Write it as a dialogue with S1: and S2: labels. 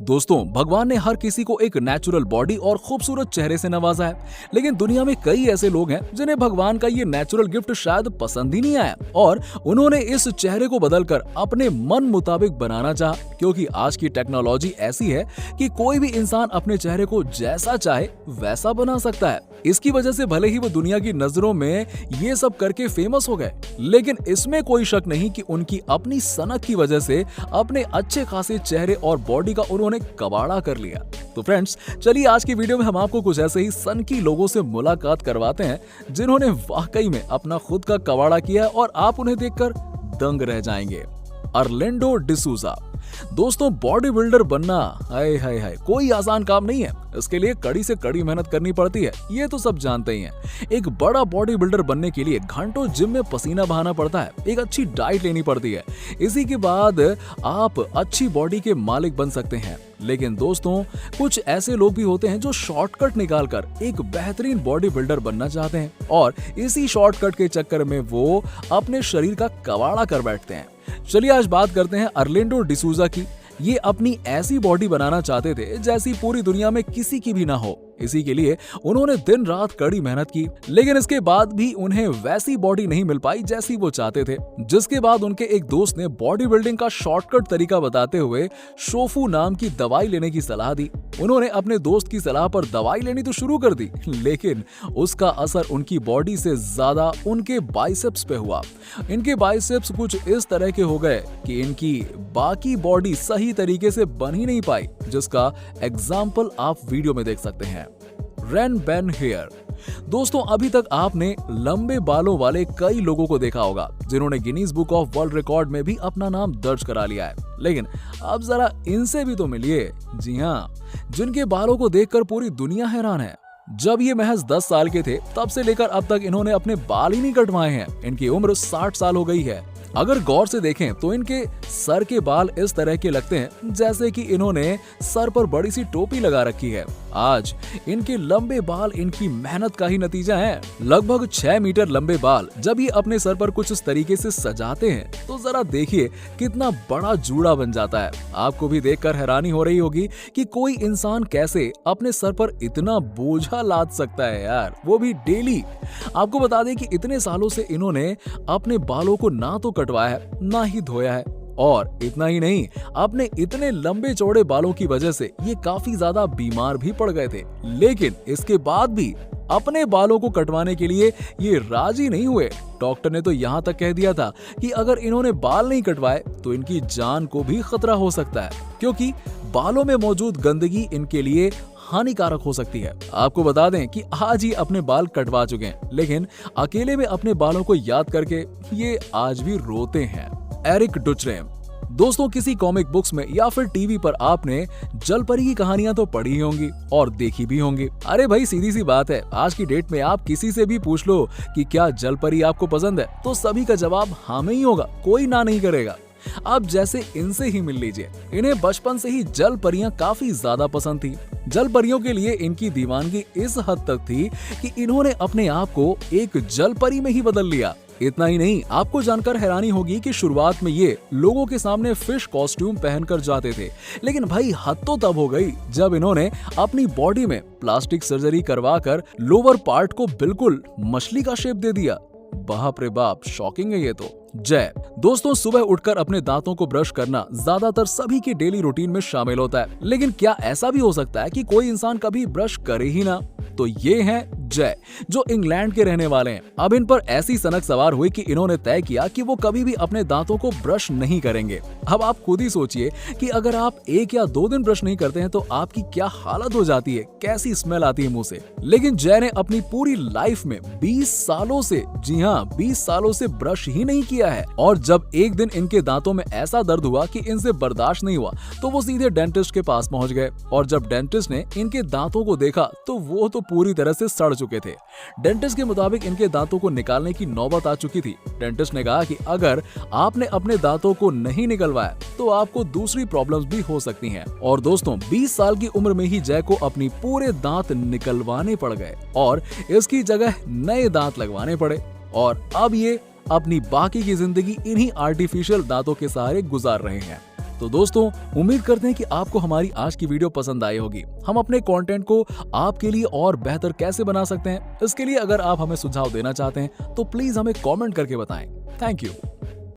S1: दोस्तों, भगवान ने हर किसी को एक नेचुरल बॉडी और खूबसूरत चेहरे से नवाजा है, लेकिन दुनिया में कई ऐसे लोग हैं जिन्हें भगवान का ये नेचुरल गिफ्ट शायद पसंद ही नहीं आया और उन्होंने इस चेहरे को बदलकर अपने मन मुताबिक बनाना चाहा, क्योंकि आज की टेक्नोलॉजी ऐसी है कि कोई भी इंसान अपने चेहरे को जैसा चाहे वैसा बना सकता है। इसकी वजह से भले ही वो दुनिया की नजरों में ये सब करके फेमस हो गए, लेकिन इसमें कोई शक नहीं कि उनकी अपनी सनक की वजह से अपने अच्छे खासे चेहरे और बॉडी का उन्होंने कबाड़ा कर लिया। तो फ्रेंड्स, चलिए आज की वीडियो में हम आपको कुछ ऐसे ही सनकी लोगों से मुलाकात करवाते हैं जिन्होंने वाकई में अपना खुद का कबाड़ा किया और आप उन्हें देखकर दंग रह जाएंगे। ऑरलैंडो डिसूजा। दोस्तों, बॉडी बिल्डर बनना हाय हाय हाय कोई आसान काम नहीं है। इसके लिए कड़ी से कड़ी मेहनत करनी पड़ती है, ये तो सब जानते ही हैं। एक बड़ा बॉडी बिल्डर बनने के लिए घंटों जिम में पसीना बहाना पड़ता है, एक अच्छी डाइट लेनी पड़ती है। इसी के बाद आप अच्छी बॉडी के मालिक बन सकते हैं। लेकिन दोस्तों, कुछ ऐसे लोग भी होते हैं जो शॉर्टकट निकालकर एक बेहतरीन बॉडी बिल्डर बनना चाहते हैं और इसी शॉर्टकट के चक्कर में वो अपने शरीर का कबाड़ा कर बैठते हैं। चलिए आज बात करते हैं ऑरलैंडो डिसूजा की। ये अपनी ऐसी बॉडी बनाना चाहते थे जैसी पूरी दुनिया में किसी की भी ना हो। इसी के लिए उन्होंने दिन रात कड़ी मेहनत की, लेकिन इसके बाद भी उन्हें वैसी बॉडी नहीं मिल पाई जैसी वो चाहते थे। जिसके बाद उनके एक दोस्त ने बॉडी बिल्डिंग का शॉर्टकट तरीका बताते हुए शोफू नाम की दवाई लेने की सलाह दी। उन्होंने अपने दोस्त की सलाह पर दवाई लेनी तो शुरू कर दी, लेकिन उसका असर उनकी बॉडी से ज्यादा उनके बाइसेप्स पे हुआ। इनके बाइसेप्स कुछ इस तरह के हो गए कि इनकी बाकी बॉडी सही तरीके से बन ही नहीं पाई, जिसका एग्जाम्पल आप वीडियो में देख सकते हैं। रेन बेन हेयर। दोस्तों, अभी तक आपने लंबे बालों वाले कई लोगों को देखा होगा जिन्होंने Guinness book of world record में भी अपना नाम दर्ज करा लिया है, लेकिन अब जरा इनसे भी तो मिलिए। जी हाँ, जिनके बालों को देखकर पूरी दुनिया हैरान है। जब ये महज 10 साल के थे तब से लेकर अब तक इन्होंने अपने बाल ही नहीं कटवाए हैं। इनकी उम्र 60 साल हो गई है। अगर गौर से देखें तो इनके सर के बाल इस तरह के लगते हैं जैसे कि इन्होंने सर पर बड़ी सी टोपी लगा रखी है। आज इनके लंबे बाल इनकी मेहनत का ही नतीजा है। लगभग 6 मीटर लंबे बाल जब ये अपने सर पर कुछ इस तरीके से सजाते हैं तो जरा देखिए कितना बड़ा जूड़ा बन जाता है। आपको भी देखकर हैरानी हो रही होगी कि कोई इंसान कैसे अपने सर पर इतना बोझा लाद सकता है यार, वो भी डेली। आपको बता दें कि इतने सालों से इन्होंने अपने बालों को ना तो कटवाया है ना ही धोया है, और इतना ही नहीं, अपने इतने लंबे चौड़े बालों की वजह से ये काफी ज्यादा बीमार भी पड़ गए थे। लेकिन इसके बाद भी अपने बालों को कटवाने के लिए ये राजी नहीं हुए। डॉक्टर ने तो यहाँ तक कह दिया था कि अगर इन्होंने बाल नहीं कटवाए तो इनकी जान को भी खतरा हो सकता है, क्योंकि बालों में मौजूद गंदगी इनके लिए हानिकारक हो सकती है। आपको बता दें कि आज ही अपने बाल कटवा चुके हैं, लेकिन अकेले में अपने बालों को याद करके ये आज भी रोते हैं। एरिक डुचरेम। दोस्तों, किसी कॉमिक बुक्स में या फिर टीवी पर आपने जलपरी की कहानियां तो पढ़ी होंगी और देखी भी होंगी। अरे भाई, सीधी सी बात है, आज की डेट में आप किसी से भी पूछ लो कि क्या जलपरी आपको पसंद है तो सभी का जवाब हाँ में ही होगा, कोई ना नहीं करेगा। अब जैसे इनसे ही मिल लीजिए, इन्हें बचपन से ही जल परियां काफी ज्यादा पसंद थी। जल परियों के लिए इनकी दीवानगी इस हद तक थी कि इन्होंने अपने आप को एक जल परी में ही बदल लिया। इतना ही नहीं, आपको जानकर हैरानी होगी कि शुरुआत में ये लोगों के सामने फिश कॉस्ट्यूम पहनकर जाते थे, लेकिन भाई हद तो तब हो गई जब इन्होंने अपनी बॉडी में प्लास्टिक सर्जरी करवाकर लोअर पार्ट को बिल्कुल मछली का शेप दे दिया। बाप रे बाप, शॉकिंग है ये तो। जय। दोस्तों, सुबह उठकर अपने दांतों को ब्रश करना ज्यादातर सभी के डेली रूटीन में शामिल होता है, लेकिन क्या ऐसा भी हो सकता है कि कोई इंसान कभी ब्रश करे ही ना? तो ये हैं जय, जो इंग्लैंड के रहने वाले हैं। अब इन पर ऐसी सनक सवार हुई कि इन्होंने तय किया कि वो कभी भी अपने दांतों को ब्रश नहीं करेंगे। अब आप खुद ही सोचिए कि अगर आप 1 या 2 दिन ब्रश नहीं करते हैं तो आपकी क्या हालत हो जाती है, कैसी स्मेल आती है मुंह से। लेकिन जय ने अपनी पूरी लाइफ में 20 सालों से, जी हाँ 20 सालों से ब्रश ही नहीं किया है। और जब एक दिन इनके दांतों में ऐसा दर्द हुआ कि इनसे बर्दाश्त नहीं हुआ तो वो सीधे डेंटिस्ट के पास पहुंच गए। और जब डेंटिस्ट ने इनके दांतों को देखा तो वो तो पूरी तरह से सड़ चुके थे। डेंटिस्ट के मुताबिक इनके दांतों को निकालने की नौबत आ चुकी थी। डेंटिस्ट ने कहा कि अगर आपने अपने दांतों को नहीं निकलवाया तो आपको दूसरी प्रॉब्लम्स भी हो सकती हैं। और दोस्तों, 20 साल की उम्र में ही जय को अपनी पूरे दांत निकलवाने पड़ गए और इसकी जगह नए दांत लगवाने पड़े। और अब ये अपनी बाकी की जिंदगी इन्हीं आर्टिफिशियल दांतों के सहारे गुजार रहे हैं। तो दोस्तों, उम्मीद करते हैं कि आपको हमारी आज की वीडियो पसंद आई होगी। हम अपने कंटेंट को आपके लिए और बेहतर कैसे बना सकते हैं, इसके लिए अगर आप हमें सुझाव देना चाहते हैं तो प्लीज हमें कमेंट करके बताएं। Thank you.